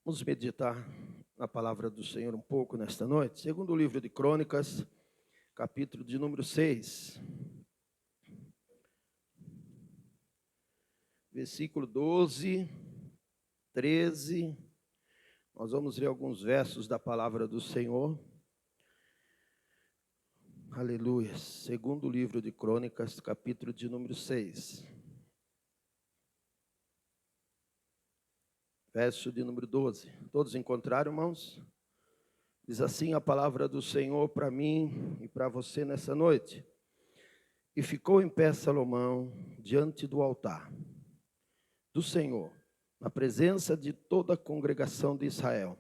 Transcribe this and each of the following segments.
Vamos meditar na palavra do Senhor um pouco nesta noite. Segundo o livro de Crônicas, capítulo de número 6, versículo 12, 13. Nós vamos ler alguns versos da palavra do Senhor. Aleluia. Segundo o livro de Crônicas, capítulo de número 6. Verso de número 12. Todos encontraram, irmãos? Diz assim a palavra do Senhor para mim e para você nessa noite. E ficou em pé Salomão diante do altar do Senhor, na presença de toda a congregação de Israel,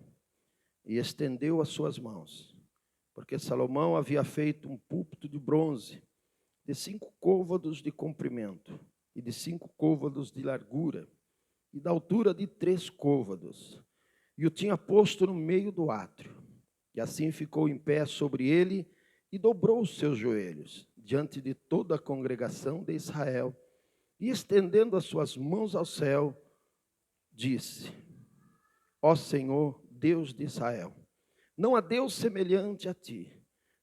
e estendeu as suas mãos, porque Salomão havia feito um púlpito de bronze, de 5 côvados de comprimento, e de 5 côvados de largura, e da altura de 3 côvados, e o tinha posto no meio do átrio, e assim ficou em pé sobre ele, e dobrou os seus joelhos, diante de toda a congregação de Israel, e estendendo as suas mãos ao céu, disse: Ó Senhor, Deus de Israel, não há Deus semelhante a ti,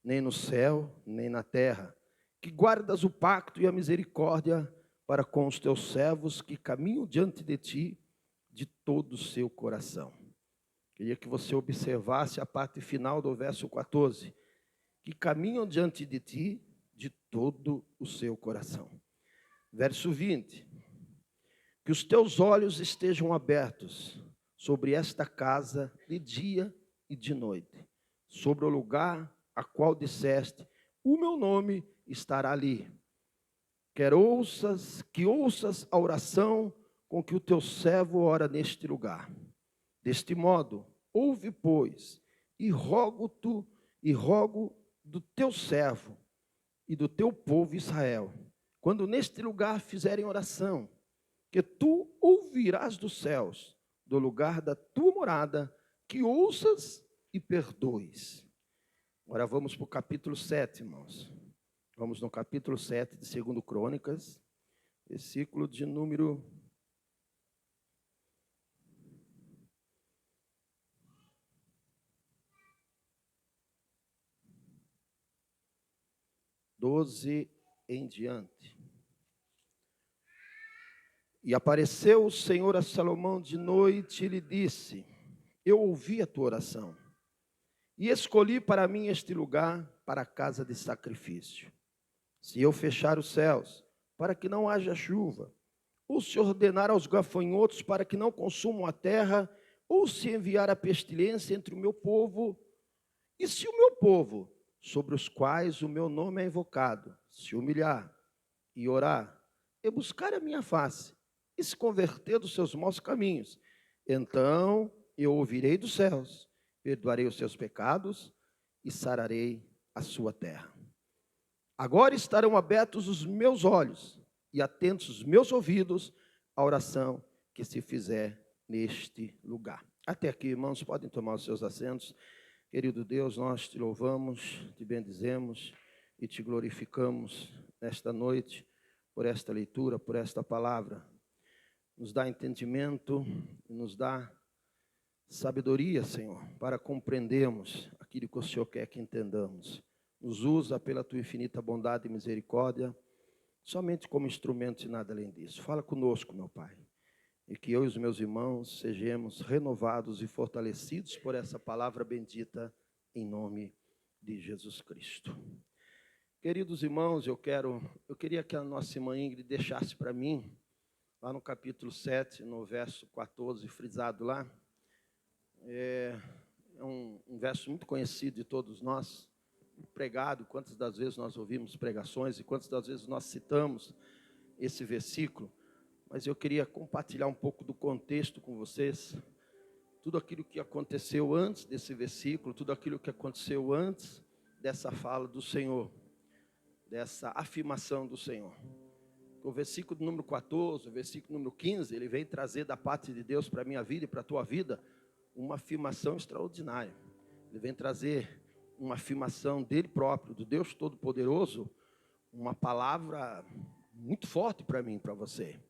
nem no céu, nem na terra, que guardas o pacto e a misericórdia para com os teus servos que caminham diante de ti de todo o seu coração. Queria que você observasse a parte final do verso 14, que caminham diante de ti de todo o seu coração. Verso 20, que os teus olhos estejam abertos sobre esta casa de dia e de noite, sobre o lugar a qual disseste, o meu nome estará ali. Que ouças a oração com que o teu servo ora neste lugar. Deste modo, ouve, pois, e rogo do teu servo e do teu povo Israel, quando neste lugar fizerem oração, que tu ouvirás dos céus, do lugar da tua morada, que ouças e perdoes. Agora vamos para o capítulo 7, irmãos. Vamos no capítulo 7 de 2 Crônicas, versículo de número 12 em diante. E apareceu o Senhor a Salomão de noite e lhe disse: Eu ouvi a tua oração e escolhi para mim este lugar para a casa de sacrifício. Se eu fechar os céus para que não haja chuva, ou se ordenar aos gafanhotos para que não consumam a terra, ou se enviar a pestilência entre o meu povo, e se o meu povo, sobre os quais o meu nome é invocado, se humilhar e orar, e buscar a minha face, e se converter dos seus maus caminhos, então eu ouvirei dos céus, perdoarei os seus pecados e sararei a sua terra. Agora estarão abertos os meus olhos e atentos os meus ouvidos à oração que se fizer neste lugar. Até aqui, irmãos, podem tomar os seus assentos. Querido Deus, nós te louvamos, te bendizemos e te glorificamos nesta noite por esta leitura, por esta palavra. Nos dá entendimento, nos dá sabedoria, Senhor, para compreendermos aquilo que o Senhor quer que entendamos. Nos usa pela tua infinita bondade e misericórdia, somente como instrumento e nada além disso. Fala conosco, meu Pai, e que eu e os meus irmãos sejamos renovados e fortalecidos por essa palavra bendita, em nome de Jesus Cristo. Queridos irmãos, eu queria que a nossa irmã Ingrid deixasse para mim, lá no capítulo 7, no verso 14, frisado lá. É um verso muito conhecido de todos nós, pregado. Quantas das vezes nós ouvimos pregações e quantas das vezes nós citamos esse versículo. Mas eu queria compartilhar um pouco do contexto com vocês. Tudo aquilo que aconteceu antes desse versículo, tudo aquilo que aconteceu antes dessa fala do Senhor, dessa afirmação do Senhor. O versículo número 14, o versículo número 15, ele vem trazer da parte de Deus para a minha vida e para a tua vida uma afirmação extraordinária. Ele vem trazer uma afirmação dele próprio, do Deus Todo-Poderoso, uma palavra muito forte para mim e para você.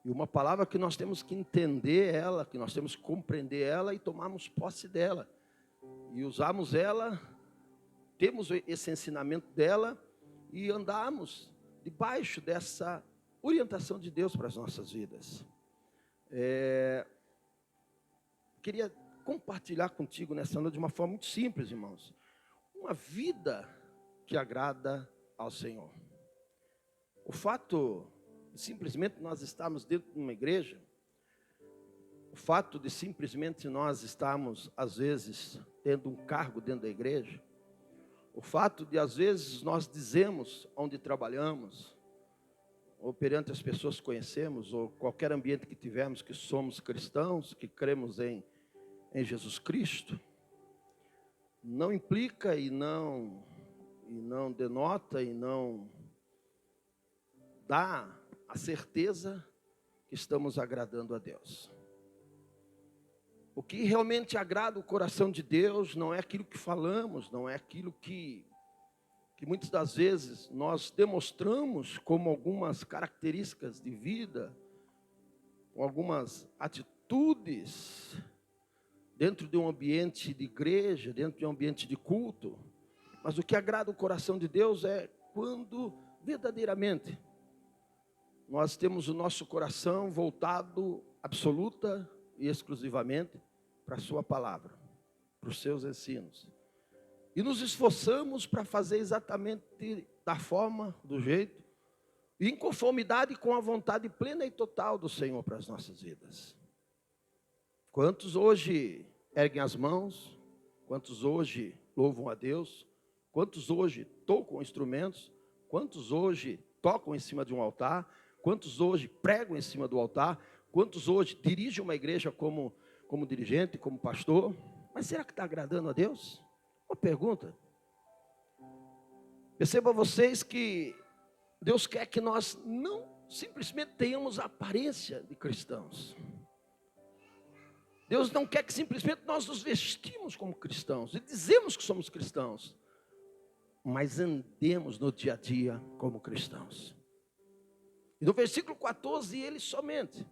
E uma palavra que nós temos que entender ela, que nós temos que compreender ela e tomarmos posse dela. E usarmos ela, temos esse ensinamento dela e andarmos debaixo dessa orientação de Deus para as nossas vidas. Queria compartilhar contigo nessa noite de uma forma muito simples, irmãos. Uma vida que agrada ao Senhor. O fato de simplesmente nós estarmos dentro de uma igreja, o fato de simplesmente nós estarmos, às vezes, tendo um cargo dentro da igreja, o fato de, às vezes, nós dizemos onde trabalhamos, ou perante as pessoas que conhecemos, ou qualquer ambiente que tivermos, que somos cristãos, que cremos em Jesus Cristo, não implica e não denota e não dá a certeza que estamos agradando a Deus. O que realmente agrada o coração de Deus não é aquilo que falamos, não é aquilo que muitas das vezes nós demonstramos como algumas características de vida, com algumas atitudes dentro de um ambiente de igreja, dentro de um ambiente de culto. Mas o que agrada o coração de Deus é quando verdadeiramente nós temos o nosso coração voltado absoluta e exclusivamente para a sua palavra, para os seus ensinos. E nos esforçamos para fazer exatamente da forma, do jeito, e em conformidade com a vontade plena e total do Senhor para as nossas vidas. Quantos hoje erguem as mãos? Quantos hoje louvam a Deus? Quantos hoje tocam instrumentos? Quantos hoje tocam em cima de um altar? Quantos hoje pregam em cima do altar? Quantos hoje dirigem uma igreja como dirigente, como pastor? Mas será que está agradando a Deus? Uma pergunta. Perceba vocês que Deus quer que nós não simplesmente tenhamos a aparência de cristãos. Deus não quer que simplesmente nós nos vestimos como cristãos e dizemos que somos cristãos, mas andemos no dia a dia como cristãos. E no versículo 14, ele somente,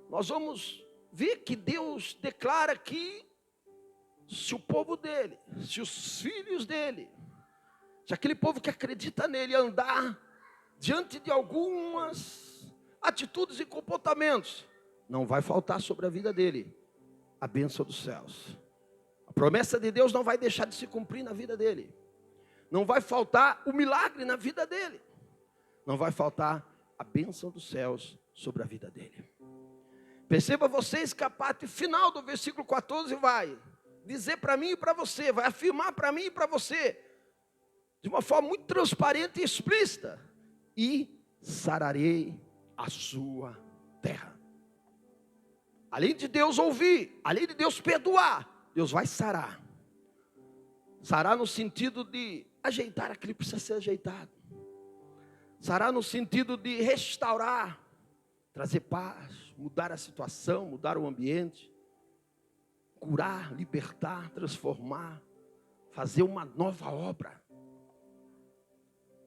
nós vamos ver que Deus declara que se o povo dele, se os filhos dele, se aquele povo que acredita nele andar diante de algumas atitudes e comportamentos, não vai faltar sobre a vida dele a bênção dos céus. A promessa de Deus não vai deixar de se cumprir na vida dele. Não vai faltar o milagre na vida dele. Não vai faltar a bênção dos céus sobre a vida dele. Perceba vocês que a parte final do versículo 14 vai dizer para mim e para você, vai afirmar para mim e para você, de uma forma muito transparente e explícita: e sararei a sua terra. Além de Deus ouvir, além de Deus perdoar, Deus vai sarar. Sarar no sentido de ajeitar aquilo que precisa ser ajeitado. Sarar no sentido de restaurar, trazer paz, mudar a situação, mudar o ambiente, curar, libertar, transformar, fazer uma nova obra.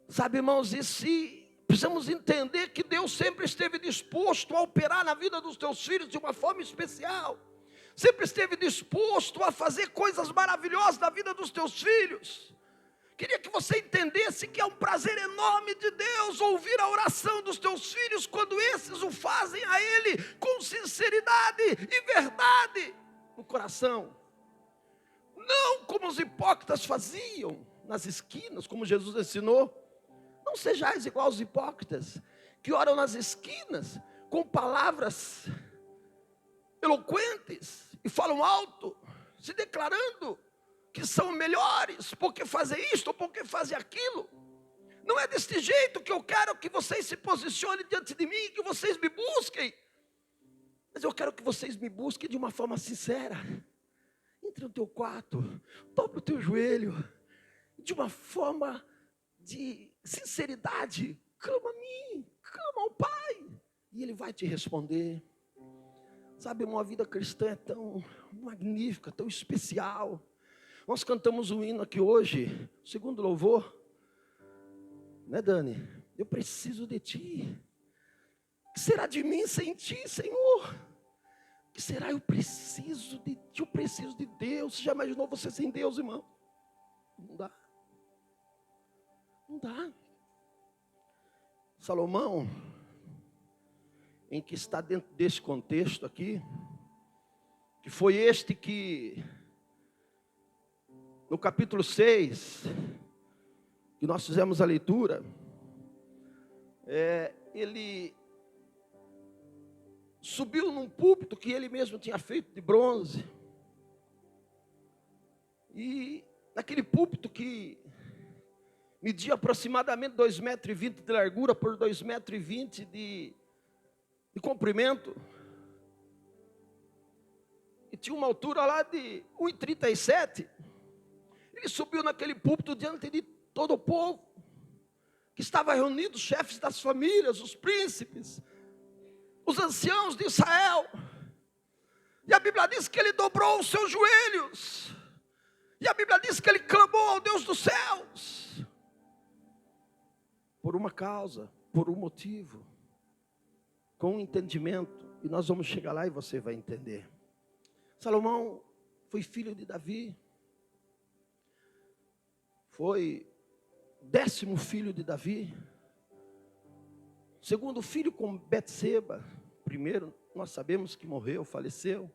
Sabe, irmãos, e se precisamos entender que Deus sempre esteve disposto a operar na vida dos teus filhos de uma forma especial. Sempre esteve disposto a fazer coisas maravilhosas na vida dos teus filhos. Queria que você entendesse que é um prazer enorme de Deus ouvir a oração dos teus filhos quando esses o fazem a Ele com sinceridade e verdade no coração. Não como os hipócritas faziam nas esquinas, como Jesus ensinou. Não sejais igual aos hipócritas, que oram nas esquinas com palavras eloquentes e falam alto, se declarando que são melhores, porque fazem isto ou porque fazem aquilo. Não é deste jeito que eu quero que vocês se posicionem diante de mim, que vocês me busquem. Mas eu quero que vocês me busquem de uma forma sincera. Entre no teu quarto, dobra o teu joelho, de uma forma de sinceridade, clama a mim, clama ao Pai, e Ele vai te responder. Sabe, uma vida cristã é tão magnífica, tão especial. Nós cantamos um hino aqui hoje, segundo louvor, né, Dani? Eu preciso de ti. Que será de mim sem ti, Senhor? Que será? Eu preciso de ti, eu preciso de Deus. Você já imaginou você sem Deus, irmão? Não dá. Não dá. Salomão, em que está dentro desse contexto aqui, que foi este que, no capítulo 6, que nós fizemos a leitura, ele subiu num púlpito que ele mesmo tinha feito de bronze, e naquele púlpito que media aproximadamente 2,20 metros de largura por 2,20 metros de comprimento, e tinha uma altura lá de 1,37. Ele subiu naquele púlpito diante de todo o povo, que estava reunido, os chefes das famílias, os príncipes, os anciãos de Israel, e a Bíblia diz que ele dobrou os seus joelhos, e a Bíblia diz que ele clamou ao Deus dos céus, por uma causa, por um motivo, com um entendimento, e nós vamos chegar lá e você vai entender. Salomão foi filho de Davi, foi 10º filho de Davi, segundo filho com Betseba. Primeiro nós sabemos que morreu, faleceu,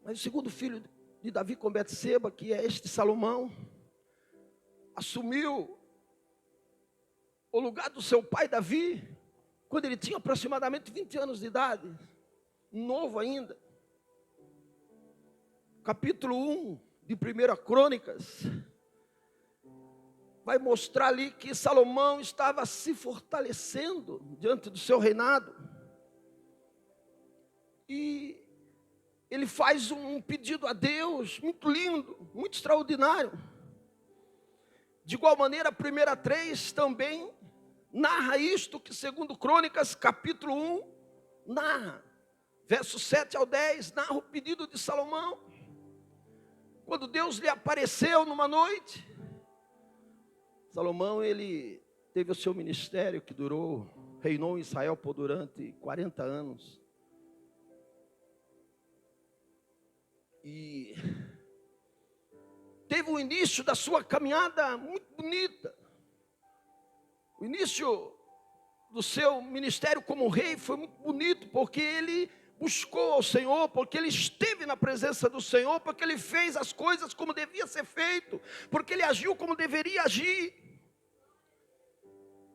mas o segundo filho de Davi com Betseba, que é este Salomão, assumiu o lugar do seu pai Davi, quando ele tinha aproximadamente 20 anos de idade, novo ainda. Capítulo 1 de 1 Crônicas, vai mostrar ali que Salomão estava se fortalecendo diante do seu reinado, e ele faz um pedido a Deus, muito lindo, muito extraordinário. De igual maneira, 1:3 também narra isto, que segundo Crônicas, capítulo 1, narra, versos 7 ao 10, narra o pedido de Salomão, quando Deus lhe apareceu numa noite. Salomão, ele teve o seu ministério que reinou em Israel por durante 40 anos, e teve o início da sua caminhada muito bonita. O início do seu ministério como rei foi muito bonito, porque ele buscou ao Senhor, porque ele esteve na presença do Senhor, porque ele fez as coisas como devia ser feito, porque ele agiu como deveria agir.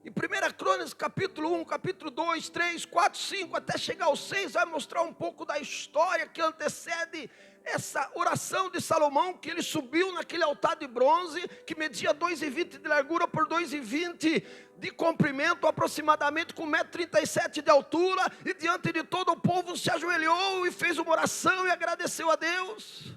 Em 1 Crônicas, capítulo 1, capítulo 2, 3, 4, 5, até chegar ao 6, vai mostrar um pouco da história que antecede essa oração de Salomão, que ele subiu naquele altar de bronze, que media 2,20 de largura por 2,20 de comprimento, aproximadamente com 1,37 m de altura, e diante de todo o povo se ajoelhou e fez uma oração e agradeceu a Deus.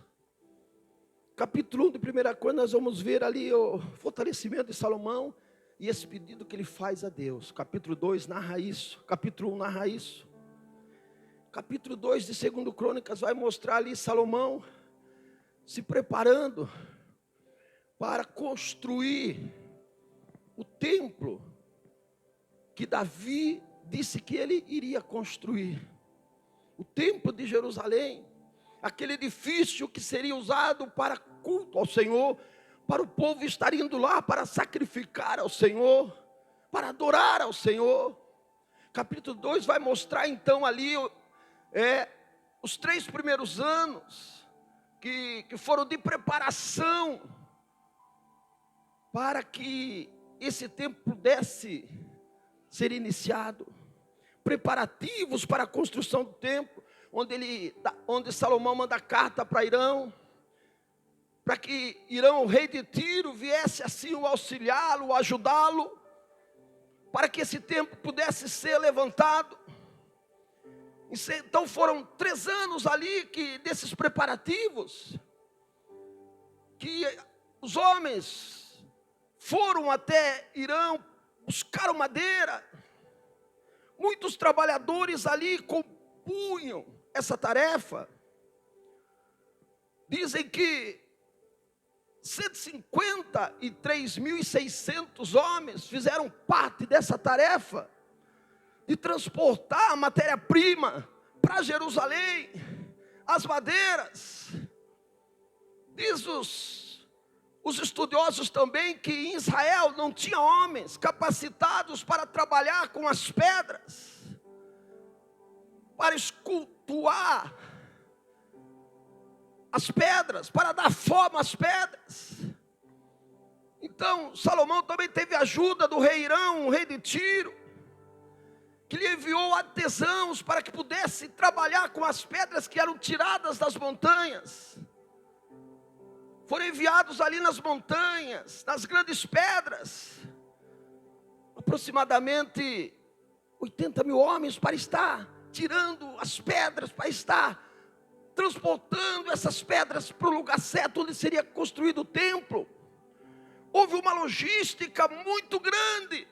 Capítulo 1 de 1 Crônicas, nós vamos ver ali o fortalecimento de Salomão, e esse pedido que ele faz a Deus. Capítulo 2 narra isso, capítulo 1 narra isso. Capítulo 2 de 2 Crônicas vai mostrar ali Salomão se preparando para construir o templo que Davi disse que ele iria construir. O templo de Jerusalém, aquele edifício que seria usado para culto ao Senhor, para o povo estar indo lá para sacrificar ao Senhor, para adorar ao Senhor. Capítulo 2 vai mostrar então ali os 3 primeiros anos que foram de preparação para que esse templo pudesse ser iniciado, preparativos para a construção do templo, onde Salomão manda carta para Irão, para que Irão, o rei de Tiro, viesse assim o auxiliá-lo, ajudá-lo, para que esse templo pudesse ser levantado. Então foram 3 anos ali desses preparativos, que os homens foram até Irão, buscaram madeira. Muitos trabalhadores ali compunham essa tarefa. Dizem que 153.600 homens fizeram parte dessa tarefa, de transportar a matéria-prima para Jerusalém, as madeiras. Diz os estudiosos também que em Israel não tinha homens capacitados para trabalhar com as pedras, para escultuar as pedras, para dar forma às pedras. Então Salomão também teve ajuda do rei Irão, o rei de Tiro, que lhe enviou artesãos para que pudesse trabalhar com as pedras que eram tiradas das montanhas. Foram enviados ali nas montanhas, nas grandes pedras, aproximadamente 80 mil homens para estar tirando as pedras, para estar transportando essas pedras para o lugar certo onde seria construído o templo. Houve uma logística muito grande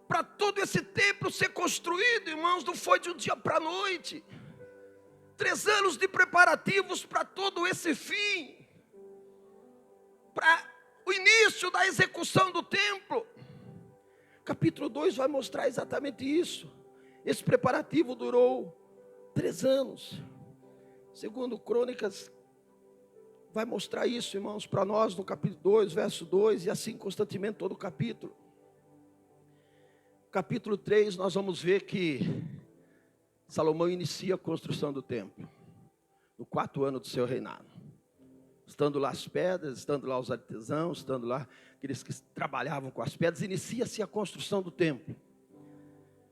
para todo esse templo ser construído, irmãos. Não foi de um dia para a noite. 3 anos de preparativos para todo esse fim, para o início da execução do templo. Capítulo 2 vai mostrar exatamente isso. Esse preparativo durou 3 anos. Segundo Crônicas, vai mostrar isso, irmãos, para nós no capítulo 2, verso 2, e assim constantemente todo o capítulo. Capítulo 3, nós vamos ver que Salomão inicia a construção do templo, no 4º ano do seu reinado. Estando lá as pedras, estando lá os artesãos, estando lá aqueles que trabalhavam com as pedras, inicia-se a construção do templo.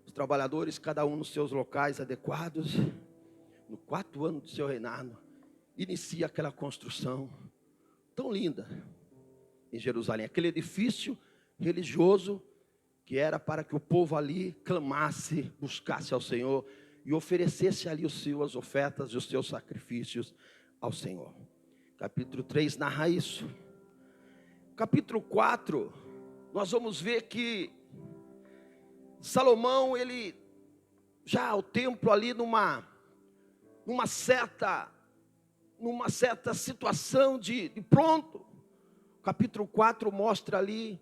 Os trabalhadores, cada um nos seus locais adequados, no 4º ano do seu reinado, inicia aquela construção tão linda em Jerusalém. Aquele edifício religioso que era para que o povo ali clamasse, buscasse ao Senhor e oferecesse ali as suas ofertas e os seus sacrifícios ao Senhor. Capítulo 3 narra isso. Capítulo 4, nós vamos ver que Salomão, ele já o templo ali numa certa situação de pronto. Capítulo 4 mostra ali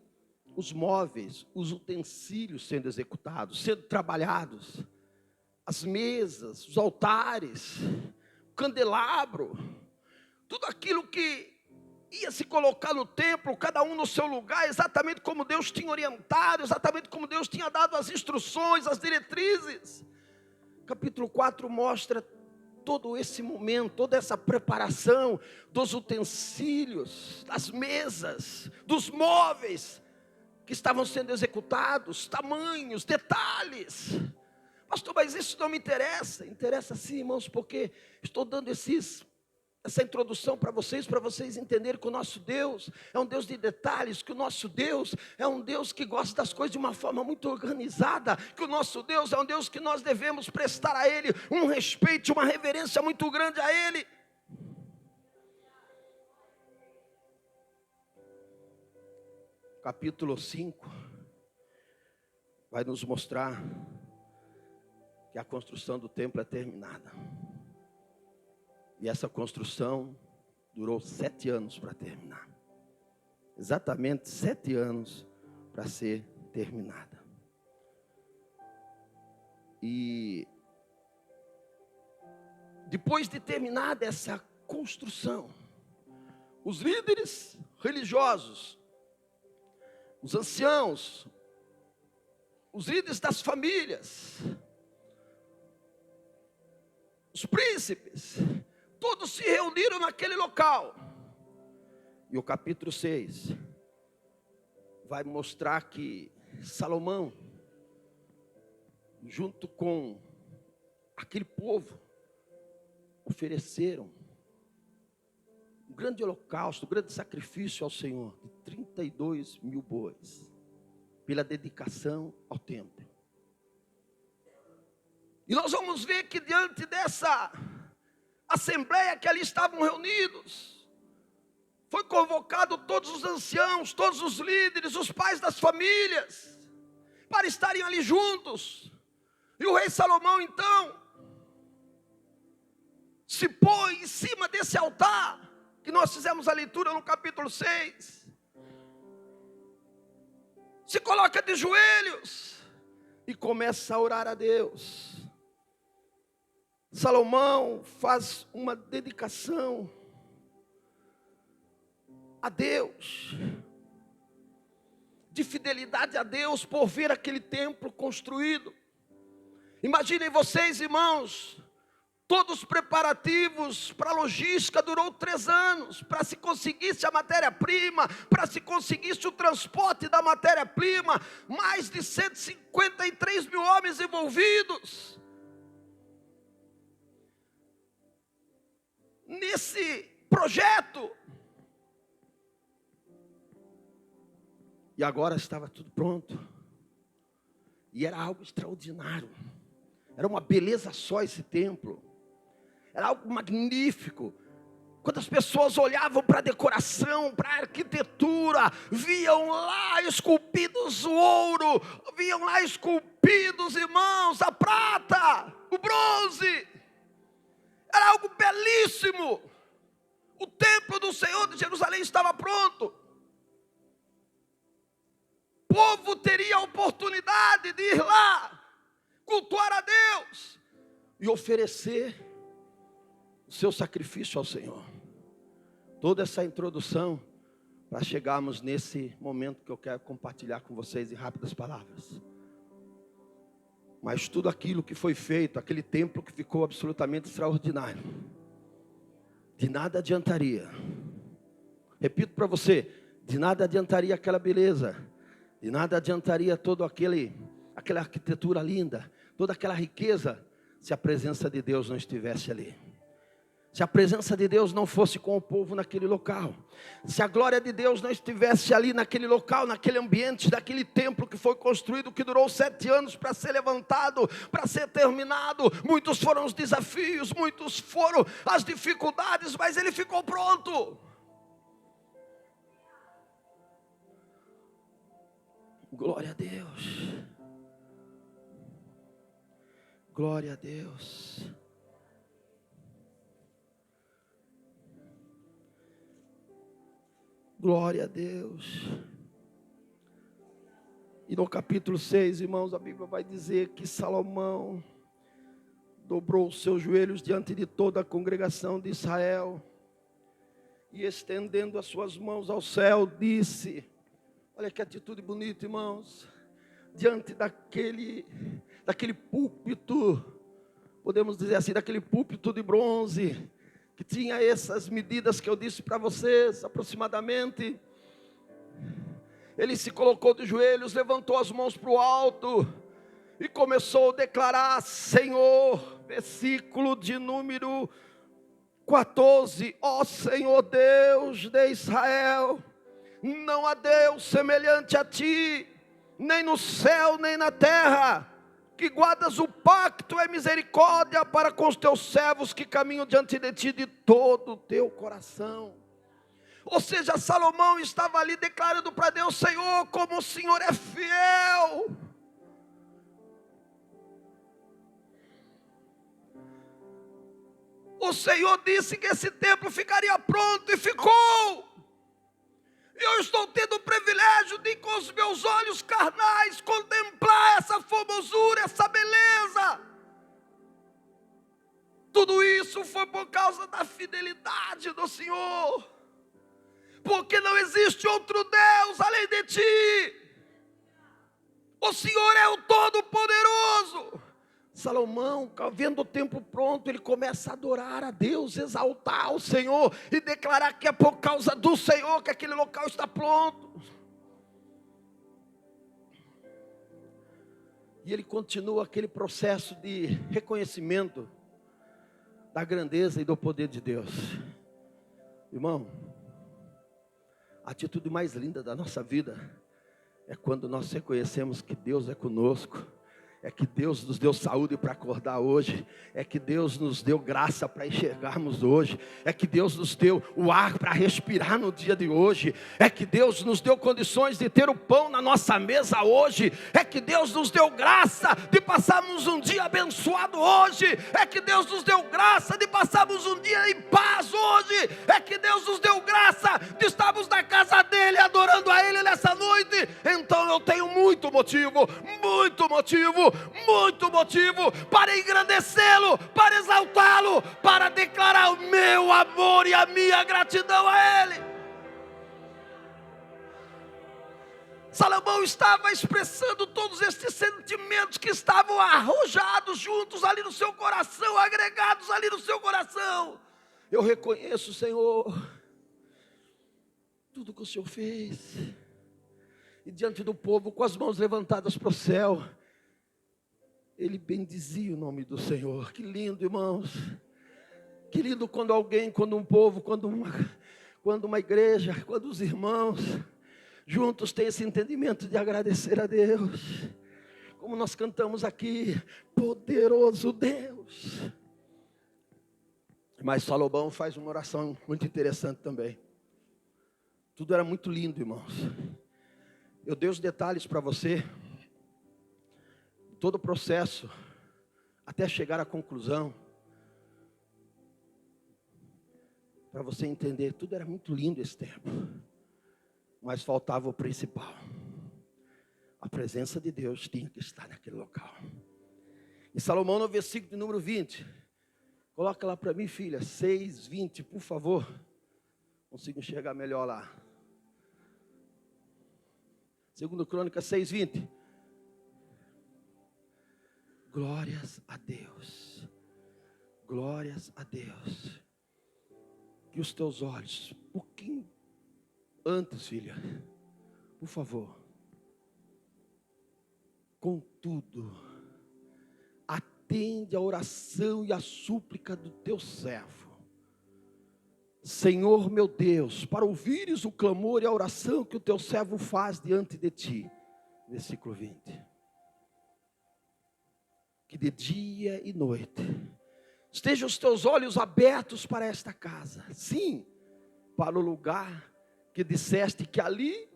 os móveis, os utensílios sendo executados, sendo trabalhados, as mesas, os altares, o candelabro, tudo aquilo que ia se colocar no templo, cada um no seu lugar, exatamente como Deus tinha orientado, exatamente como Deus tinha dado as instruções, as diretrizes. Capítulo 4 mostra todo esse momento, toda essa preparação dos utensílios, das mesas, dos móveis que estavam sendo executados, tamanhos, detalhes. Pastor, mas isso não me interessa. Interessa sim, irmãos, porque estou dando essa introdução para vocês entenderem que o nosso Deus é um Deus de detalhes, que o nosso Deus é um Deus que gosta das coisas de uma forma muito organizada, que o nosso Deus é um Deus que nós devemos prestar a Ele um respeito, uma reverência muito grande a Ele. Capítulo 5 vai nos mostrar que a construção do templo é terminada. E essa construção durou 7 anos para terminar. Exatamente 7 anos para ser terminada. E depois de terminada essa construção, os líderes religiosos, os anciãos, os líderes das famílias, os príncipes, todos se reuniram naquele local. E o capítulo 6 vai mostrar que Salomão, junto com aquele povo, ofereceram um grande holocausto, um grande sacrifício ao Senhor, de 32 mil bois, pela dedicação ao templo. E nós vamos ver que diante dessa assembleia que ali estavam reunidos, foi convocado todos os anciãos, todos os líderes, os pais das famílias, para estarem ali juntos. E o rei Salomão então se põe em cima desse altar, que nós fizemos a leitura no capítulo 6, se coloca de joelhos, e começa a orar a Deus. Salomão faz uma dedicação a Deus, de fidelidade a Deus, por ver aquele templo construído. Imaginem vocês, irmãos, todos os preparativos para a logística durou 3 anos, para se conseguisse a matéria-prima, para se conseguisse o transporte da matéria-prima, mais de 153 mil homens envolvidos. Nesse projeto. E agora estava tudo pronto. E era algo extraordinário. Era uma beleza só esse templo. Era algo magnífico. Quando as pessoas olhavam para a decoração, para a arquitetura, viam lá esculpidos o ouro, viam lá esculpidos, irmãos, a prata, o bronze. Era algo belíssimo. O templo do Senhor de Jerusalém estava pronto. O povo teria a oportunidade de ir lá, cultuar a Deus e oferecer o seu sacrifício ao Senhor. Toda essa introdução para chegarmos nesse momento que eu quero compartilhar com vocês em rápidas palavras. Mas tudo aquilo que foi feito, aquele templo que ficou absolutamente extraordinário, de nada adiantaria. Repito para você, de nada adiantaria aquela beleza, de nada adiantaria toda aquela arquitetura linda, toda aquela riqueza, se a presença de Deus não estivesse ali. Se a presença de Deus não fosse com o povo naquele local, se a glória de Deus não estivesse ali naquele local, naquele ambiente, daquele templo que foi construído, que durou 7 anos para ser levantado, para ser terminado. Muitos foram os desafios, muitos foram as dificuldades, mas ele ficou pronto. Glória a Deus. Glória a Deus. Glória a Deus. E no capítulo 6, irmãos, a Bíblia vai dizer que Salomão dobrou os seus joelhos diante de toda a congregação de Israel e estendendo as suas mãos ao céu, disse, olha que atitude bonita, irmãos, diante daquele púlpito, podemos dizer assim, daquele púlpito de bronze, que tinha essas medidas que eu disse para vocês, aproximadamente. Ele se colocou de joelhos, levantou as mãos para o alto e começou a declarar, Senhor, versículo de número 14, ó Senhor Deus de Israel, não há Deus semelhante a ti, nem no céu nem na terra, que guardas o pacto e misericórdia para com os teus servos que caminham diante de ti de todo o teu coração. Ou seja, Salomão estava ali declarando para Deus, Senhor, como o Senhor é fiel. O Senhor disse que esse templo ficaria pronto e ficou. Eu estou tendo o privilégio de, com os meus olhos carnais, contemplar essa formosura, essa beleza. Tudo isso foi por causa da fidelidade do Senhor. Porque não existe outro Deus além de ti. O Senhor é o Todo-Poderoso. Salomão, vendo o templo pronto, ele começa a adorar a Deus, exaltar o Senhor e declarar que é por causa do Senhor que aquele local está pronto. E ele continua aquele processo de reconhecimento da grandeza e do poder de Deus. Irmão, a atitude mais linda da nossa vida é quando nós reconhecemos que Deus é conosco. É que Deus nos deu saúde para acordar hoje. É que Deus nos deu graça para enxergarmos hoje. É que Deus nos deu o ar para respirar no dia de hoje. É que Deus nos deu condições de ter o pão na nossa mesa hoje. É que Deus nos deu graça de passarmos um dia abençoado hoje. É que Deus nos deu graça de passarmos um dia em paz hoje. É que Deus nos deu graça de estarmos na casa dEle, adorando a Ele nessa noite. Então eu tenho muito motivo motivo para engrandecê-lo, para exaltá-lo, para declarar o meu amor e a minha gratidão a Ele. Salomão estava expressando todos estes sentimentos que estavam arrojados juntos ali no seu coração, agregados ali no seu coração. Eu reconheço, Senhor, tudo que o Senhor fez. E diante do povo, com as mãos levantadas para o céu, ele bendizia o nome do Senhor. Que lindo, irmãos. Que lindo quando alguém, quando um povo, quando uma igreja, quando os irmãos juntos têm esse entendimento de agradecer a Deus. Como nós cantamos aqui, poderoso Deus. Mas Salomão faz uma oração muito interessante também. Tudo era muito lindo, irmãos. Eu dei os detalhes para você. Todo o processo, até chegar à conclusão. Para você entender, tudo era muito lindo esse tempo. Mas faltava o principal. A presença de Deus tinha que estar naquele local. Em Salomão, no versículo de número 20. Coloca lá para mim, filha. 6:20, por favor. Consigo enxergar melhor lá. 2 Crônicas 6:20. Glórias a Deus. Glórias a Deus. Que os teus olhos, um pouquinho antes, filha, por favor. Contudo, atende a oração e a súplica do teu servo, Senhor meu Deus, para ouvires o clamor e a oração que o teu servo faz diante de ti. Versículo 20. Que de dia e noite estejam os teus olhos abertos para esta casa, sim, para o lugar que disseste que ali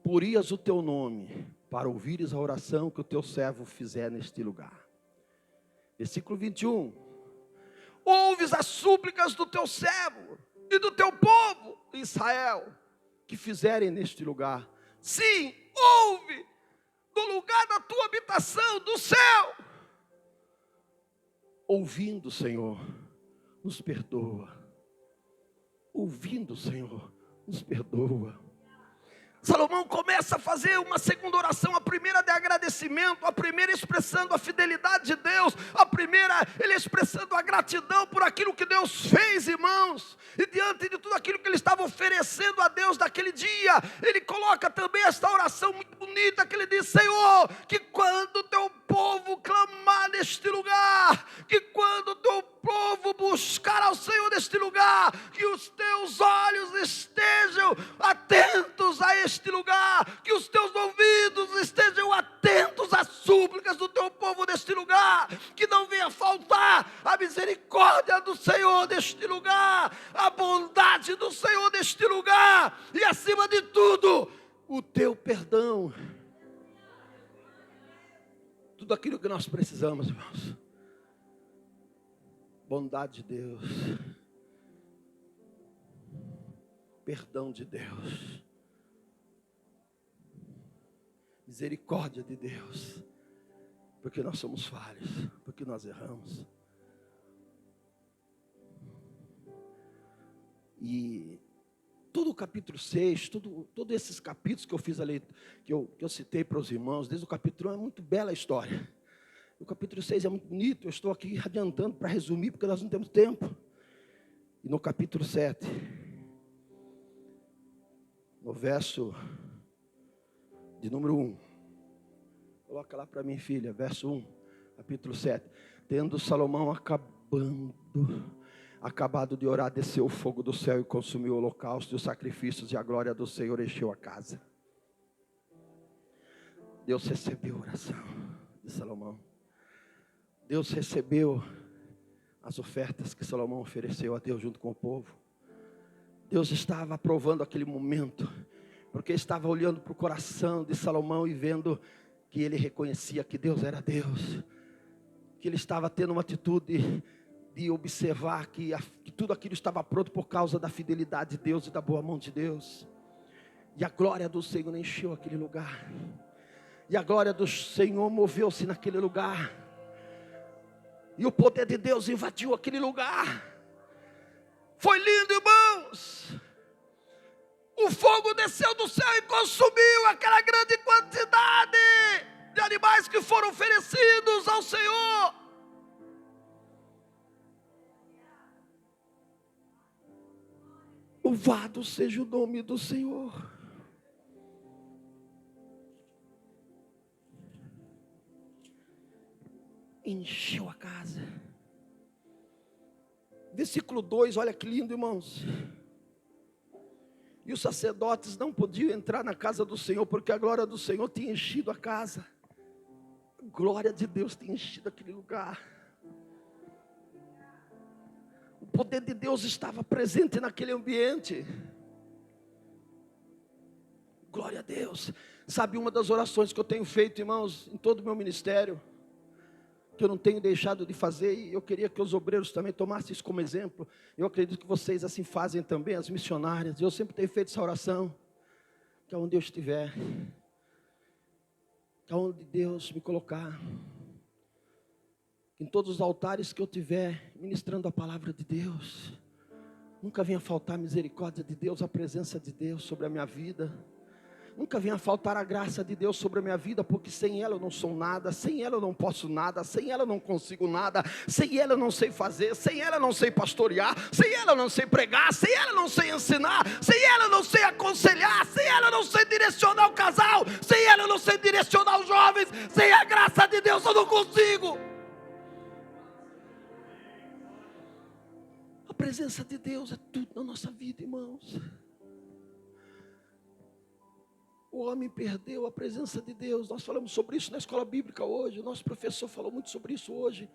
porias o teu nome, para ouvires a oração que o teu servo fizer neste lugar. Versículo 21. Ouves as súplicas do teu servo e do teu povo Israel, que fizerem neste lugar. Sim, ouve do lugar da tua habitação, do céu. Ouvindo, Senhor, nos perdoa. Ouvindo, Senhor, nos perdoa. Salomão começa a fazer uma segunda oração, a primeira de agradecimento, a primeira expressando a fidelidade de Deus, a primeira ele expressando a gratidão por aquilo que Deus fez, irmãos, e diante de tudo aquilo que ele estava oferecendo a Deus naquele dia, ele coloca também esta oração muito bonita, que ele diz: Senhor, que quando o teu povo clamar neste lugar, que quando o teu povo buscar ao Senhor neste lugar, que os teus olhos estejam atentos a este lugar, que os teus ouvidos estejam atentos às súplicas do teu povo neste lugar, que não venha faltar a misericórdia do Senhor neste lugar, a bondade do Senhor neste lugar, e acima de tudo, o teu perdão. Tudo aquilo que nós precisamos, irmãos. Bondade de Deus, perdão de Deus, misericórdia de Deus, porque nós somos falhos, porque nós erramos. E todo o capítulo 6, todos esses capítulos que eu fiz ali, que eu citei para os irmãos, desde o capítulo 1, é muito bela a história. O capítulo 6 é muito bonito, eu estou aqui adiantando para resumir, porque nós não temos tempo. E no capítulo 7, no verso de número 1, coloca lá para mim, filha, verso 1, capítulo 7. Tendo Salomão acabado de orar, desceu o fogo do céu e consumiu o holocausto e os sacrifícios, e a glória do Senhor encheu a casa. Deus recebeu a oração de Salomão. Deus recebeu as ofertas que Salomão ofereceu a Deus junto com o povo. Deus estava aprovando aquele momento, porque estava olhando para o coração de Salomão e vendo que ele reconhecia que Deus era Deus, que ele estava tendo uma atitude de observar que tudo aquilo estava pronto por causa da fidelidade de Deus e da boa mão de Deus. E a glória do Senhor encheu aquele lugar. E a glória do Senhor moveu-se naquele lugar. E o poder de Deus invadiu aquele lugar. Foi lindo, irmãos. O fogo desceu do céu e consumiu aquela grande quantidade de animais que foram oferecidos ao Senhor. Louvado seja o nome do Senhor. Encheu a casa. Versículo 2, olha que lindo, irmãos. E os sacerdotes não podiam entrar na casa do Senhor, porque a glória do Senhor tinha enchido a casa. A glória de Deus tinha enchido aquele lugar. O poder de Deus estava presente naquele ambiente. Glória a Deus. Sabe, uma das orações que eu tenho feito, irmãos, em todo o meu ministério, que eu não tenho deixado de fazer, e eu queria que os obreiros também tomassem isso como exemplo. Eu acredito que vocês assim fazem também, as missionárias. Eu sempre tenho feito essa oração, que aonde eu estiver, que aonde Deus me colocar, em todos os altares que eu tiver ministrando a palavra de Deus, nunca venha faltar a misericórdia de Deus, a presença de Deus sobre a minha vida. Nunca venha faltar a graça de Deus sobre a minha vida, porque sem ela eu não sou nada, sem ela eu não posso nada, sem ela eu não consigo nada, sem ela eu não sei fazer, sem ela eu não sei pastorear, sem ela eu não sei pregar, sem ela eu não sei ensinar, sem ela eu não sei aconselhar, sem ela eu não sei direcionar o casal, sem ela eu não sei direcionar os jovens, sem a graça de Deus eu não consigo. A presença de Deus é tudo na nossa vida, irmãos. O homem perdeu a presença de Deus. Nós falamos sobre isso na escola bíblica hoje. O nosso professor falou muito sobre isso hoje.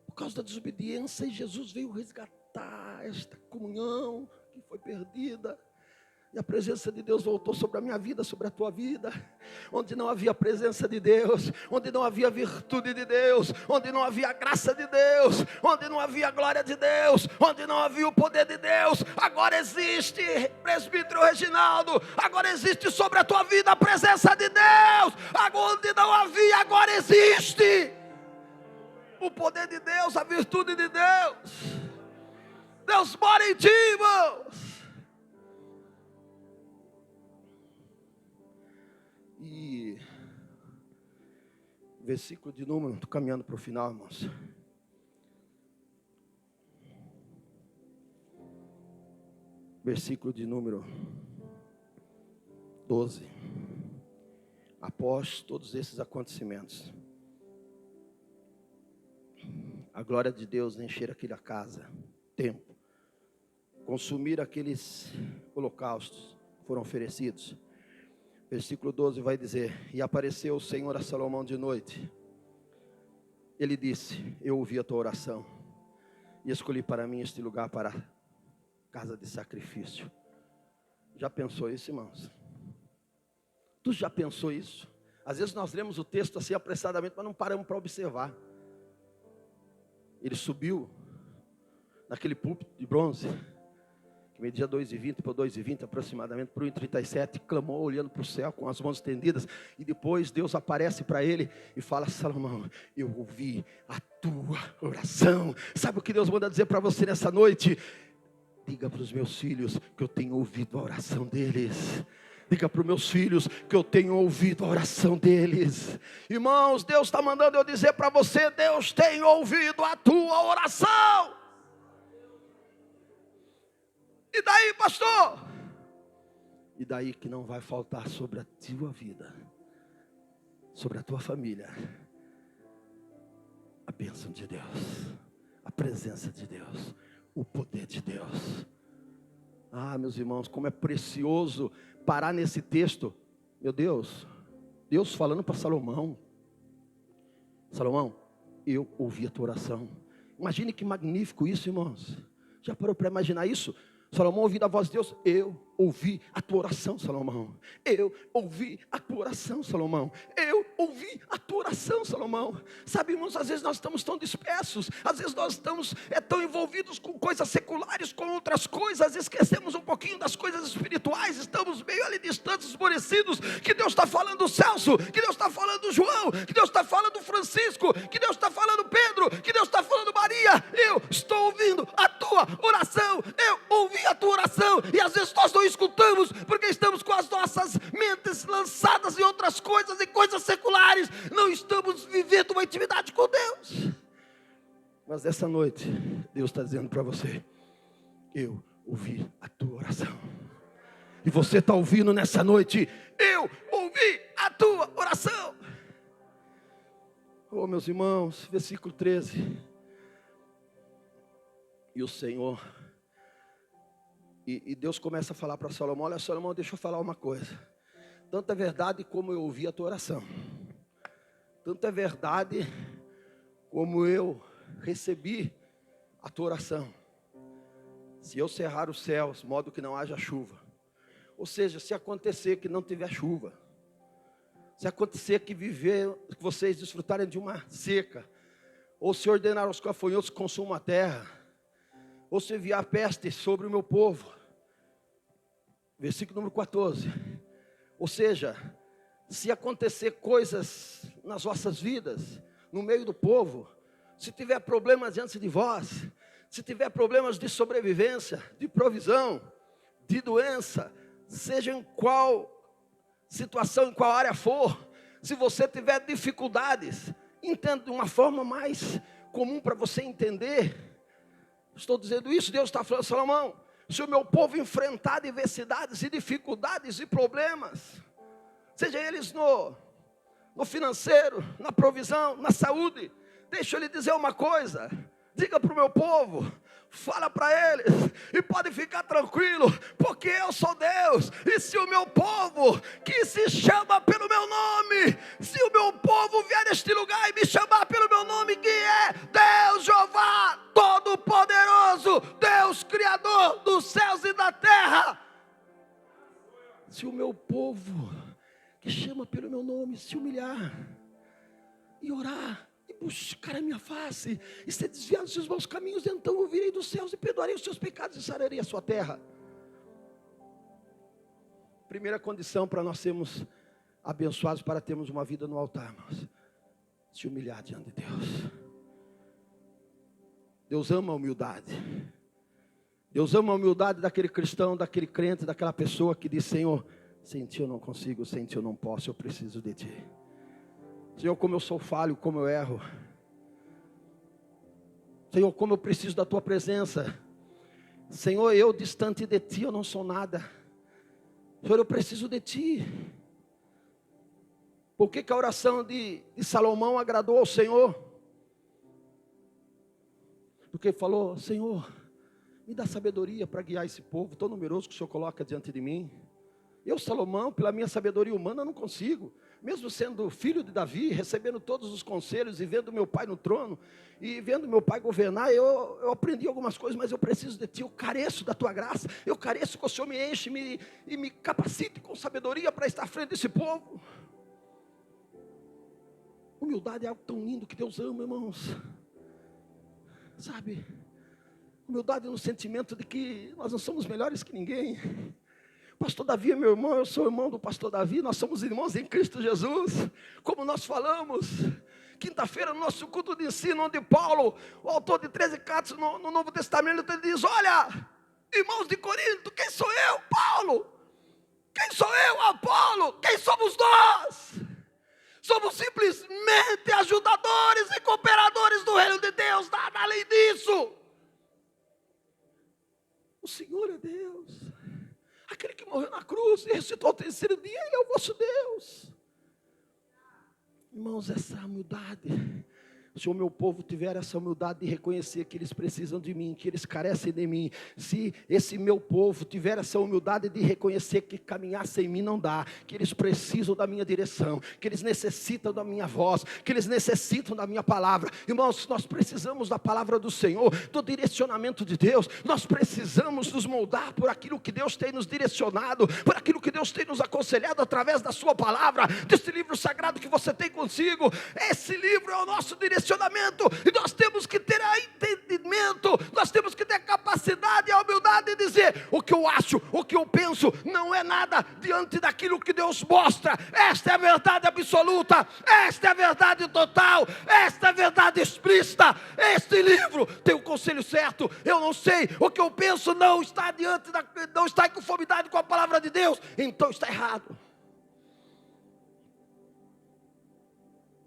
Por causa da desobediência, Jesus veio resgatar esta comunhão que foi perdida. E a presença de Deus voltou sobre a minha vida, sobre a tua vida. Onde não havia a presença de Deus, onde não havia a virtude de Deus, onde não havia a graça de Deus, onde não havia a glória de Deus, onde não havia o poder de Deus, agora existe, presbítero Reginaldo, agora existe sobre a tua vida a presença de Deus. Onde não havia, agora existe o poder de Deus, a virtude de Deus. Deus mora em ti, irmãos. E versículo de número, estou caminhando para o final, irmãos. Versículo de número 12. Após todos esses acontecimentos, a glória de Deus encher aquela casa, templo, consumir aqueles holocaustos que foram oferecidos. Versículo 12 vai dizer: e apareceu o Senhor a Salomão de noite. Ele disse: eu ouvi a tua oração e escolhi para mim este lugar para casa de sacrifício. Já pensou isso, irmãos? Tu já pensou isso? Às vezes nós lemos o texto assim apressadamente, mas não paramos para observar. Ele subiu naquele púlpito de bronze, que media 2,20 por 2,20 aproximadamente, por 1,37, clamou olhando para o céu com as mãos estendidas, e depois Deus aparece para ele e fala: Salomão, eu ouvi a tua oração. Sabe o que Deus manda dizer para você nessa noite? Diga para os meus filhos que eu tenho ouvido a oração deles. Diga para os meus filhos que eu tenho ouvido a oração deles. Irmãos, Deus está mandando eu dizer para você: Deus tem ouvido a tua oração. E daí, pastor? E daí que não vai faltar sobre a tua vida, sobre a tua família, a bênção de Deus, a presença de Deus, o poder de Deus. Ah, meus irmãos, como é precioso parar nesse texto. Meu Deus, Deus falando para Salomão: Salomão, eu ouvi a tua oração. Imagine que magnífico isso, irmãos. Já parou para imaginar isso? Salomão ouviu a voz de Deus. Eu ouvi a tua oração, Salomão. Eu ouvi a tua oração, Salomão. Eu ouvi a tua oração, Salomão. Sabe, irmãos, às vezes nós estamos tão dispersos. Às vezes nós estamos tão envolvidos com coisas seculares, com outras coisas. Esquecemos um pouquinho das coisas espirituais. Estamos meio ali distantes, esmorecidos. Que Deus está falando do Celso, que Deus está falando do João, que Deus está falando do Francisco, que Deus está falando do Pedro, que Deus está falando Maria. Eu estou ouvindo a tua oração. Eu ouvi a tua oração. E às vezes nós não escutamos, porque estamos com as nossas mentes lançadas em outras coisas, em coisas seculares. Não estamos vivendo uma intimidade com Deus. Mas essa noite, Deus está dizendo para você: eu ouvi a tua oração. E você está ouvindo nessa noite: eu ouvi a tua oração. Oh, meus irmãos, versículo 13. E o Senhor... E Deus começa a falar para Salomão: olha, Salomão, deixa eu falar uma coisa. Tanto é verdade como eu ouvi a tua oração. Tanto é verdade como eu recebi a tua oração. Se eu cerrar os céus, modo que não haja chuva. Ou seja, se acontecer que não tiver chuva. Se acontecer que vocês desfrutarem de uma seca. Ou se ordenar aos gafanhotos que consumam a terra. Ou se enviar peste sobre o meu povo. Versículo número 14. Ou seja, se acontecer coisas nas vossas vidas, no meio do povo, se tiver problemas diante de vós, se tiver problemas de sobrevivência, de provisão, de doença, seja em qual situação, em qual área for, se você tiver dificuldades, entenda de uma forma mais comum para você entender. Estou dizendo isso, Deus está falando: Salomão, se o meu povo enfrentar adversidades e dificuldades e problemas, seja eles no financeiro, na provisão, na saúde, deixa eu lhe dizer uma coisa: diga para o meu povo, fala para eles, e pode ficar tranquilo, porque eu sou Deus. E se o meu povo, que se chama pelo meu nome, se o meu povo vier neste lugar e me chamar pelo meu nome, que é Deus Jeová Todo-Poderoso, Deus Criador dos céus e da terra, se o meu povo que chama pelo meu nome se humilhar e orar, buscar a minha face e ser desviado dos seus maus caminhos, então eu virei dos céus e perdoarei os seus pecados e sararei a sua terra. Primeira condição para nós sermos abençoados, para termos uma vida no altar, irmãos: se humilhar diante de Deus. Deus ama a humildade. Deus ama a humildade daquele cristão, daquele crente, daquela pessoa que diz: Senhor, sem ti eu não consigo, sem ti eu não posso, eu preciso de ti. Senhor, como eu sou falho, como eu erro. Senhor, como eu preciso da tua presença. Senhor, eu distante de ti, eu não sou nada. Senhor, eu preciso de ti. Por que a oração de Salomão agradou ao Senhor? Porque ele falou: Senhor, me dá sabedoria para guiar esse povo tão numeroso que o Senhor coloca diante de mim. Eu, Salomão, pela minha sabedoria humana, não consigo. Mesmo sendo filho de Davi, recebendo todos os conselhos e vendo meu pai no trono, e vendo meu pai governar, eu aprendi algumas coisas, mas eu preciso de ti, eu careço da tua graça, eu careço que o Senhor me enche e me capacite com sabedoria para estar à frente desse povo. Humildade é algo tão lindo que Deus ama, irmãos. Sabe, humildade no sentimento de que nós não somos melhores que ninguém. Pastor Davi é meu irmão, eu sou irmão do pastor Davi, nós somos irmãos em Cristo Jesus. Como nós falamos quinta-feira no nosso culto de ensino, onde Paulo, o autor de 13 cartas no Novo Testamento, ele diz: olha, irmãos de Corinto, quem sou eu, Paulo? Quem sou eu, Apolo? Quem somos nós? Somos simplesmente ajudadores e cooperadores do reino de Deus, nada além disso. O Senhor é Deus. Aquele que morreu na cruz e ressuscitou ao terceiro dia, Ele é o vosso Deus. Irmãos, essa humildade Se o meu povo tiver essa humildade de reconhecer que eles precisam de mim, que eles carecem de mim, se esse meu povo tiver essa humildade de reconhecer que caminhar sem mim não dá, que eles precisam da minha direção, que eles necessitam da minha voz, que eles necessitam da minha palavra. Irmãos, nós precisamos da palavra do Senhor, do direcionamento de Deus. Nós precisamos nos moldar por aquilo que Deus tem nos direcionado, por aquilo que Deus tem nos aconselhado através da sua palavra, desse livro sagrado que você tem consigo. Esse livro é o nosso direcionamento, e nós temos que ter entendimento, nós temos que ter capacidade e a humildade de dizer: o que eu acho, o que eu penso, não é nada diante daquilo que Deus mostra. Esta é a verdade absoluta, esta é a verdade total, esta é a verdade explícita. Este livro tem o conselho certo. Eu não sei, o que eu penso não está não está em conformidade com a palavra de Deus, então está errado.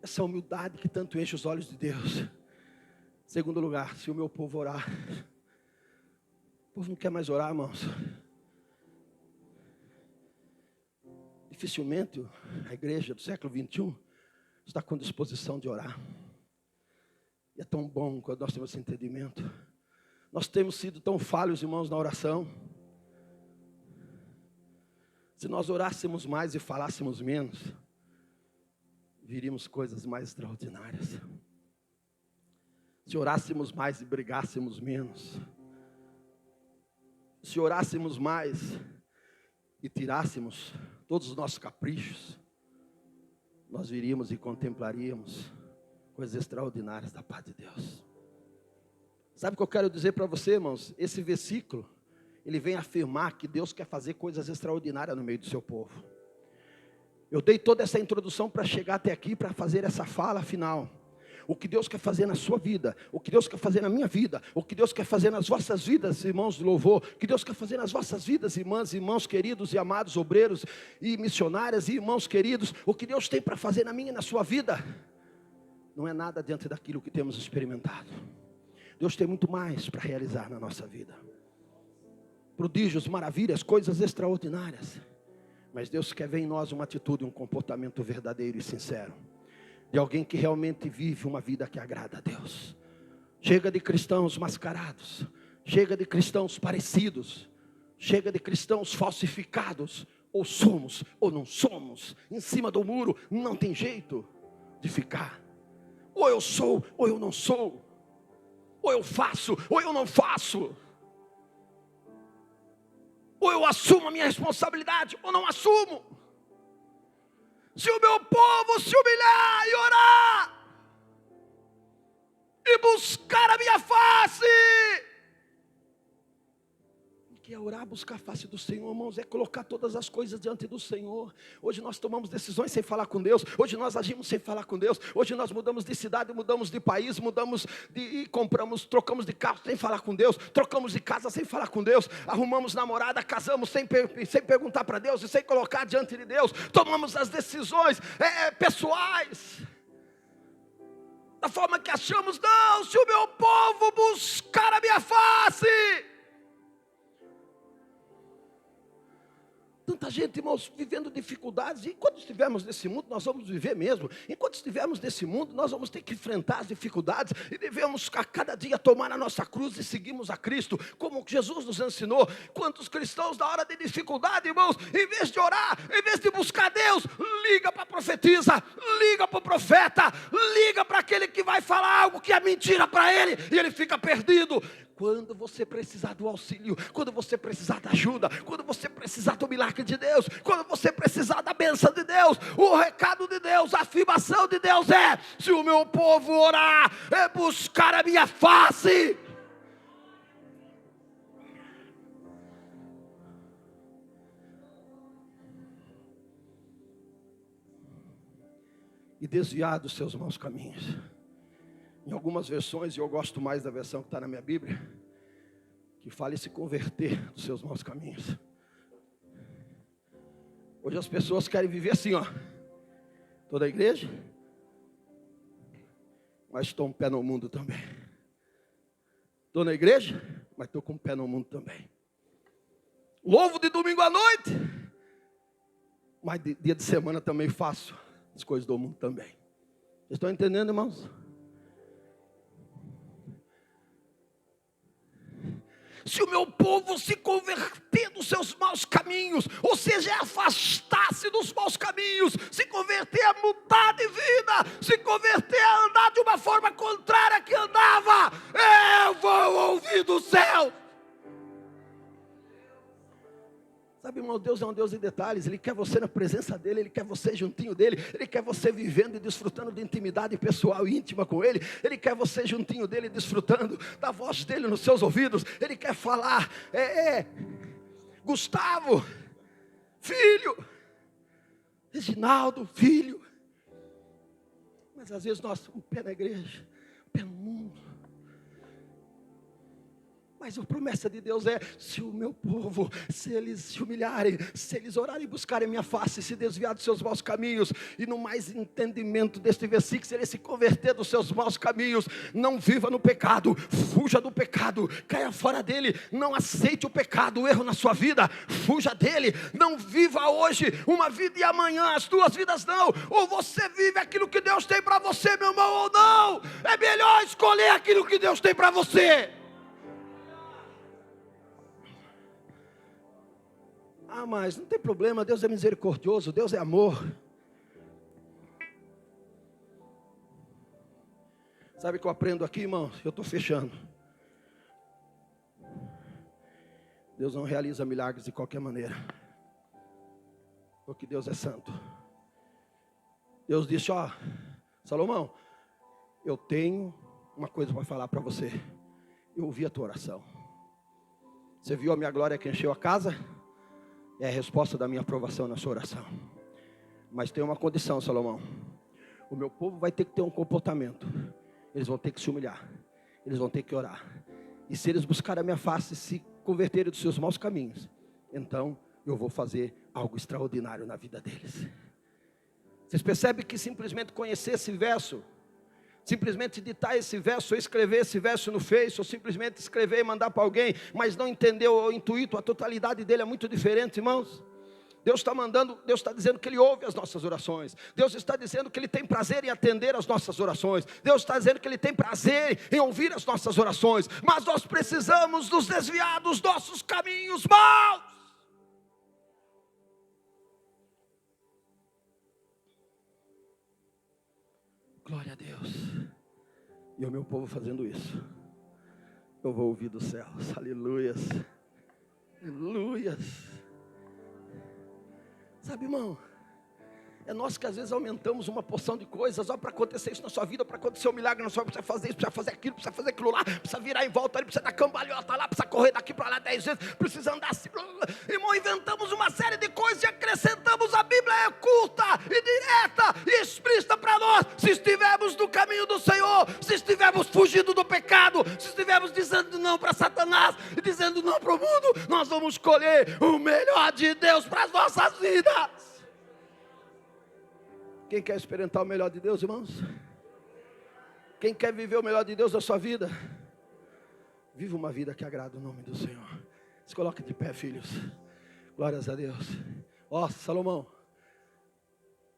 Essa humildade que tanto enche os olhos de Deus. Segundo lugar, se o meu povo orar. O povo não quer mais orar, irmãos. Dificilmente a igreja do século 21 está com disposição de orar. E é tão bom quando nós temos esse entendimento. Nós temos sido tão falhos, irmãos, na oração. Se nós orássemos mais e falássemos menos, viríamos coisas mais extraordinárias. Se orássemos mais e brigássemos menos, se orássemos mais e tirássemos todos os nossos caprichos, nós viríamos e contemplaríamos coisas extraordinárias da parte de Deus. Sabe o que eu quero dizer para você, irmãos? Esse versículo, ele vem afirmar que Deus quer fazer coisas extraordinárias no meio do seu povo. Eu dei toda essa introdução para chegar até aqui, para fazer essa fala final. O que Deus quer fazer na sua vida, o que Deus quer fazer na minha vida, o que Deus quer fazer nas vossas vidas, irmãos de louvor, o que Deus quer fazer nas vossas vidas, irmãs e irmãos queridos e amados obreiros e missionárias e irmãos queridos, o que Deus tem para fazer na minha e na sua vida, não é nada diante daquilo que temos experimentado. Deus tem muito mais para realizar na nossa vida. Prodígios, maravilhas, coisas extraordinárias. Mas Deus quer ver em nós uma atitude, um comportamento verdadeiro e sincero. De alguém que realmente vive uma vida que agrada a Deus. Chega de cristãos mascarados. Chega de cristãos parecidos. Chega de cristãos falsificados. Ou somos ou não somos. Em cima do muro não tem jeito de ficar. Ou eu sou ou eu não sou. Ou eu faço ou eu não faço. Ou eu assumo a minha responsabilidade, ou não assumo. Se o meu povo se humilhar e orar, e buscar a minha face. Que é orar, buscar a face do Senhor, irmãos, é colocar todas as coisas diante do Senhor. Hoje nós tomamos decisões sem falar com Deus. Hoje nós agimos sem falar com Deus. Hoje nós mudamos de cidade, mudamos de país, trocamos de carro sem falar com Deus. Trocamos de casa sem falar com Deus. Arrumamos namorada, casamos sem perguntar para Deus e sem colocar diante de Deus. Tomamos as decisões pessoais da forma que achamos. Não, se o meu povo buscar a minha face. Tanta gente, irmãos, vivendo dificuldades. E enquanto estivermos nesse mundo, nós vamos viver mesmo. Enquanto estivermos nesse mundo, nós vamos ter que enfrentar as dificuldades. E devemos a cada dia tomar a nossa cruz e seguirmos a Cristo, como Jesus nos ensinou. Quantos cristãos na hora de dificuldade, irmãos, em vez de orar, em vez de buscar Deus, liga para a profetisa, liga para o profeta, liga para aquele que vai falar algo que é mentira para ele, e ele fica perdido. Quando você precisar do auxílio, quando você precisar da ajuda, quando você precisar do milagre de Deus, quando você precisar da bênção de Deus, o recado de Deus, a afirmação de Deus é: se o meu povo orar, é buscar a minha face. E desviar dos seus maus caminhos. Em algumas versões, e eu gosto mais da versão que está na minha Bíblia, que fala em se converter dos seus maus caminhos. Hoje as pessoas querem viver assim, ó. Estou na igreja, mas estou um pé no mundo também. Estou na igreja, mas estou com um pé no mundo também. Louvo de domingo à noite, mas dia de semana também faço as coisas do mundo também. Vocês estão entendendo, irmãos? se o meu povo se converter dos seus maus caminhos, ou seja, afastar-se dos maus caminhos, se converter a mudar de vida, se converter a andar de uma forma contrária que andava, eu vou ouvir do céu. Sabe, irmão, Deus é um Deus de detalhes. Ele quer você na presença dEle, Ele quer você juntinho dEle, Ele quer você vivendo e desfrutando de intimidade pessoal e íntima com Ele, Ele quer você juntinho dEle, desfrutando da voz dEle nos seus ouvidos. Ele quer falar, Gustavo, filho, Reginaldo, filho. Mas às vezes nós, um pé na igreja, um pé no mundo. Mas a promessa de Deus é, se o meu povo, se eles se humilharem, se eles orarem e buscarem a minha face, se desviar dos seus maus caminhos, e no mais entendimento deste versículo, se ele se converter dos seus maus caminhos, não viva no pecado, fuja do pecado, caia fora dele, não aceite o pecado, o erro na sua vida, fuja dele, não viva hoje uma vida e amanhã as duas vidas não, ou você vive aquilo que Deus tem para você, meu irmão, ou não, é melhor escolher aquilo que Deus tem para você. Ah, mas não tem problema, Deus é misericordioso, Deus é amor. Sabe o que eu aprendo aqui, irmão? Eu estou fechando. Deus não realiza milagres de qualquer maneira, porque Deus é santo. Deus disse, Salomão, eu tenho uma coisa para falar para você. Eu ouvi a tua oração. Você viu a minha glória que encheu a casa? É a resposta da minha aprovação na sua oração. Mas tem uma condição, Salomão. O meu povo vai ter que ter um comportamento. Eles vão ter que se humilhar. Eles vão ter que orar. E se eles buscarem a minha face, se converterem dos seus maus caminhos, então eu vou fazer algo extraordinário na vida deles. Vocês percebem que simplesmente conhecer esse verso, simplesmente ditar esse verso, ou escrever esse verso no Face, ou simplesmente escrever e mandar para alguém, mas não entendeu o intuito, a totalidade dele é muito diferente, irmãos. Deus está mandando, Deus está dizendo que Ele ouve as nossas orações. Deus está dizendo que Ele tem prazer em atender as nossas orações. Deus está dizendo que Ele tem prazer em ouvir as nossas orações. Mas nós precisamos nos desviar dos nossos caminhos maus. Glória a Deus. E o meu povo fazendo isso, eu vou ouvir dos céus. Aleluias. Aleluias. Sabe, irmão, é nós que às vezes aumentamos uma porção de coisas, para acontecer isso na sua vida, para acontecer um milagre na sua vida, precisa fazer isso, precisa fazer aquilo, precisa fazer aquilo lá, precisa virar em volta ali, precisa dar cambalhota lá, precisa correr daqui para lá 10 vezes, precisa andar assim, irmão, inventamos uma série de coisas e acrescentamos. A Bíblia é curta e direta e explícita para nós. Se estivermos no caminho do Senhor, se estivermos fugindo do pecado, se estivermos dizendo não para Satanás e dizendo não para o mundo, nós vamos colher o melhor de Deus para as nossas vidas. Quem quer experimentar o melhor de Deus, irmãos? Quem quer viver o melhor de Deus na sua vida? Viva uma vida que agrada o nome do Senhor. Se coloque de pé, filhos. Glórias a Deus. Salomão,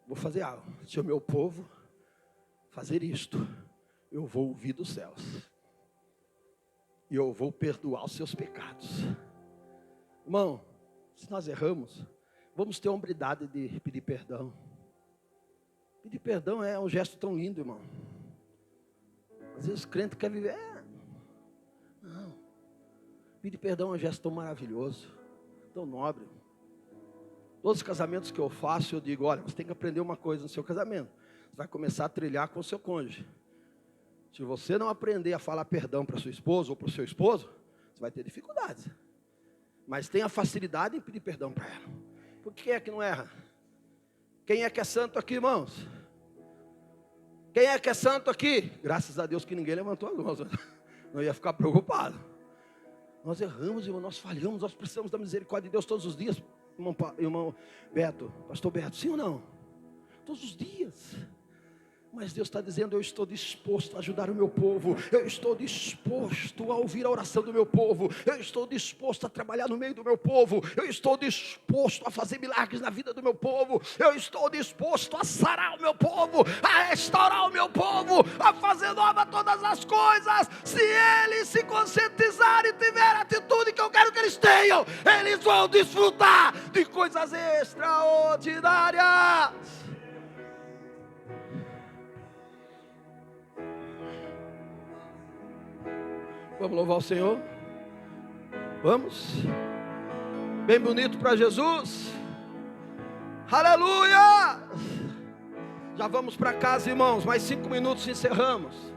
vou fazer algo. Se o meu povo fazer isto, eu vou ouvir dos céus. E eu vou perdoar os seus pecados. Irmão, se nós erramos, vamos ter a hombridade de pedir perdão. Pedir perdão é um gesto tão lindo, irmão. Às vezes o crente quer viver. Não. Pedir perdão é um gesto tão maravilhoso, tão nobre. Todos os casamentos que eu faço, eu digo, olha, você tem que aprender uma coisa no seu casamento. Você vai começar a trilhar com o seu cônjuge. Se você não aprender a falar perdão para sua esposa ou para o seu esposo, você vai ter dificuldades. Mas tenha facilidade em pedir perdão para ela. Por que é que não erra? Quem é que é santo aqui, irmãos? Quem é que é santo aqui? Graças a Deus que ninguém levantou as mãos. Não ia ficar preocupado. Nós erramos, irmão, nós falhamos, nós precisamos da misericórdia de Deus todos os dias. Irmão Beto, pastor Beto, sim ou não? Todos os dias. Mas Deus está dizendo: eu estou disposto a ajudar o meu povo, eu estou disposto a ouvir a oração do meu povo, eu estou disposto a trabalhar no meio do meu povo, eu estou disposto a fazer milagres na vida do meu povo, eu estou disposto a sarar o meu povo, a restaurar o meu povo, a fazer nova todas as coisas. Se eles se conscientizarem e tiverem a atitude que eu quero que eles tenham, eles vão desfrutar de coisas extraordinárias. Vamos louvar o Senhor? Vamos? Bem bonito para Jesus. Aleluia! Já vamos para casa, irmãos. Mais 5 minutos e encerramos.